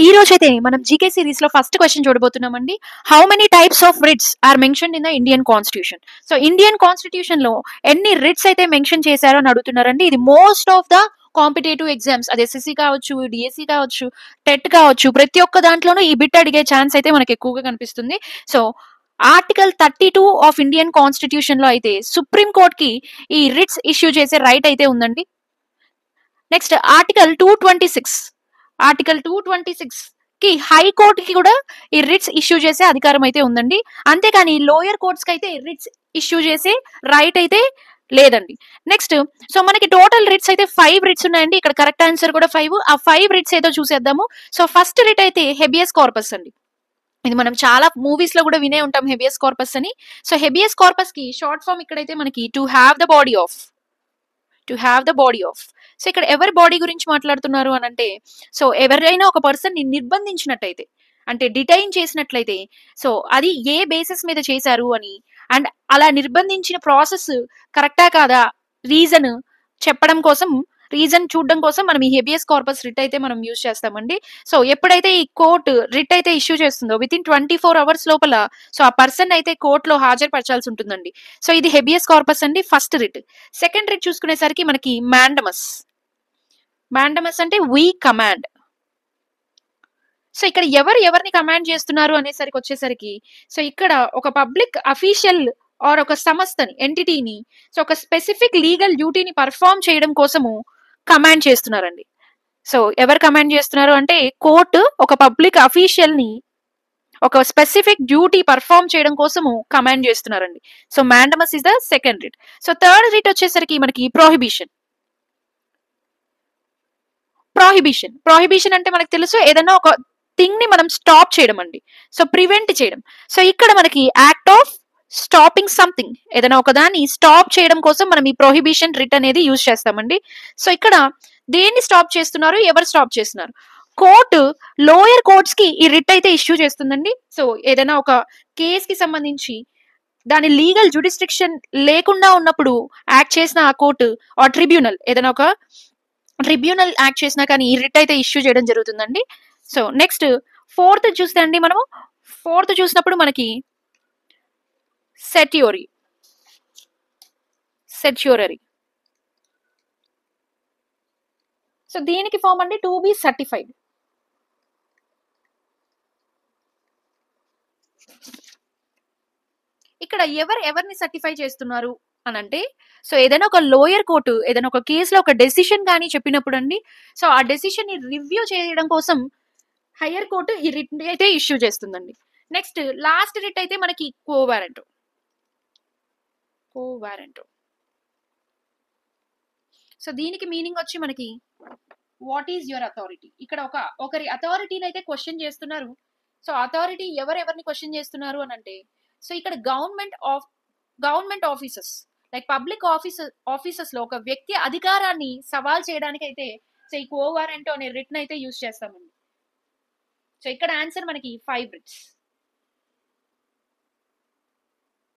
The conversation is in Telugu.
ఈ రోజైతే మనం జీకే సిరీస్ లో ఫస్ట్ క్వశ్చన్ చూడబోతున్నామండి. How many types of writs are mention in the Indian constitution? So Indian constitution లో ఎన్ని రిట్స్ అయితే మెన్షన్ చేశారో అని అడుగుతున్నారండి. ఇది most of the competitive exams, అది ఎస్ఎస్సి కావచ్చు, డిఎస్సి కావచ్చు, టెట్ కావచ్చు, ప్రతి ఒక్క దాంట్లోనూ ఈ బిట్ అడిగే ఛాన్స్ అయితే మనకి ఎక్కువగా కనిపిస్తుంది. So article 32 of Indian constitution లో అయితే సుప్రీం కోర్ట్ కి ఈ రిట్స్ ఇష్యూ చేసే రైట్ అయితే ఉందండి. నెక్స్ట్ ఆర్టికల్ 226 కి హైకోర్టుకి కూడా ఈ రిట్స్ ఇష్యూ చేసే అధికారం అయితే ఉందండి. అంతేకాని లోయర్ కోర్ట్స్ కి అయితే రిట్స్ ఇష్యూ చేసే రైట్ అయితే లేదండి. నెక్స్ట్, సో మనకి టోటల్ రిట్స్ అయితే 5 రిట్స్ ఉన్నాయండి. ఇక్కడ కరెక్ట్ ఆన్సర్ కూడా 5. ఆ 5 రిట్స్ ఏదో చూసేద్దాము. సో ఫస్ట్ రిట్ అయితే హెబియస్ కార్పస్ అండి. ఇది మనం చాలా మూవీస్ లో కూడా వినే ఉంటాం హెబియస్ కార్పస్ అని. సో హెబియస్ కార్పస్ కి షార్ట్ ఫామ్ ఇక్కడైతే మనకి to have the body of. So ఇక్కడ ఎవరి బాడీ గురించి మాట్లాడుతున్నారు అని అంటే, సో ఎవరైనా ఒక పర్సన్ ని నిర్బంధించినట్టయితే, అంటే డిటైన్ చేసినట్లయితే, సో అది ఏ బేసిస్ మీద చేశారు అని, అండ్ అలా నిర్బంధించిన ప్రాసెస్ కరెక్టా కాదా, రీజన్ చెప్పడం కోసం, రీజన్ చూడడం కోసం మనం ఈ హెబియస్ కార్పస్ రిట్ అయితే మనం యూజ్ చేస్తామండి. సో ఎప్పుడైతే ఈ కోర్టు రిట్ అయితే ఇష్యూ చేస్తుందో విత్ ఇన్ 24 అవర్స్ లోపల సో ఆ పర్సన్ అయితే కోర్టులో హాజరుపరచాల్సి ఉంటుందండి. సో ఇది హెబియస్ కార్పస్ అండి, ఫస్ట్ రిట్. సెకండ్ రిట్ చూసుకునేసరికి మనకి మ్యాండమస్. మ్యాండమస్ అంటే వీ కమాండ్. సో ఇక్కడ ఎవరిని కమాండ్ చేస్తున్నారు అనేసరికి వచ్చేసరికి, సో ఇక్కడ ఒక పబ్లిక్ అఫీషియల్ ఆర్ ఒక సంస్థని, ఎంటిటీని, సో ఒక స్పెసిఫిక్ లీగల్ డ్యూటీని పర్ఫామ్ చేయడం కోసము కమాండ్ చేస్తున్నారండి. సో ఎవరు కమాండ్ చేస్తున్నారు అంటే, కోర్టు ఒక పబ్లిక్ అఫీషియల్ ని ఒక స్పెసిఫిక్ డ్యూటీ పర్ఫామ్ చేయడం కోసము కమాండ్ చేస్తున్నారండి. So mandamus is the second writ. So third writ వచ్చేసరికి మనకి ప్రొహిబిషన్. ప్రొహిబిషన్ అంటే మనకు తెలుసు, ఏదైనా ఒక థింగ్ ని మనం స్టాప్ చేయడం అండి. సో ప్రివెంట్ చేయడం. సో ఇక్కడ మనకి యాక్ట్ ఆఫ్ స్టాపింగ్ సంథింగ్, ఏదైనా ఒక దాన్ని స్టాప్ చేయడం కోసం మనం ఈ ప్రొహిబిషన్ రిట్ అనేది యూజ్ చేస్తామండి. సో ఇక్కడ దేన్ని స్టాప్ చేస్తున్నారు, ఎవరు స్టాప్ చేస్తున్నారు? కోర్టు లోయర్ కోర్ట్స్ కి ఈ రిట్ అయితే ఇష్యూ చేస్తుందండి. సో ఏదైనా ఒక కేస్ కి సంబంధించి దాని లీగల్ జుడిస్ట్రిక్షన్ లేకుండా ఉన్నప్పుడు యాక్ట్ చేసిన ఆ కోర్టు ఆ ట్రిబ్యునల్, ఏదైనా ఒక ట్రిబ్యునల్ యాక్ట్ చేసినా కానీ ఈ రిట్ అయితే ఇష్యూ చేయడం జరుగుతుందండి. సో నెక్స్ట్ ఫోర్త్ చూస్తే అండి, మనము ఫోర్త్ చూసినప్పుడు మనకి సెట్యూరీ. సో దీనికి ఫామ్ అండి టు బి సర్టిఫైడ్. ఇక్కడ ఎవరిని సర్టిఫై చేస్తున్నారు అని అంటే, సో ఏదైనా ఒక లోయర్ కోర్టు ఏదైనా ఒక కేసులో ఒక డెసిషన్ కానీ చెప్పినప్పుడు అండి, సో ఆ డెసిషన్ ని రివ్యూ చేయడం కోసం హయ్యర్ కోర్టు ఈ రిట్ అయితే ఇష్యూ చేస్తుందండి. నెక్స్ట్ లాస్ట్ రిట్ అయితే మనకి కోవారెంట్. సో దీనికి మీనింగ్ వచ్చి మనకి వాట్ ఈజ్ యువర్ అథారిటీ. ఇక్కడ ఒకరి అథారిటీని అయితే క్వశ్చన్ చేస్తున్నారు. సో అథారిటీ ఎవరిని క్వశ్చన్ చేస్తున్నారు అని అంటే, సో ఇక్కడ government officers like public officers లో ఒక వ్యక్తి అధికారాన్ని సవాల్ చేయడానికి అయితే సో ఈ కోవారెంట్ అనే రిట్ అయితే యూజ్ చేస్తామండి. సో ఇక్కడ ఆన్సర్ మనకి 5 రిట్స్.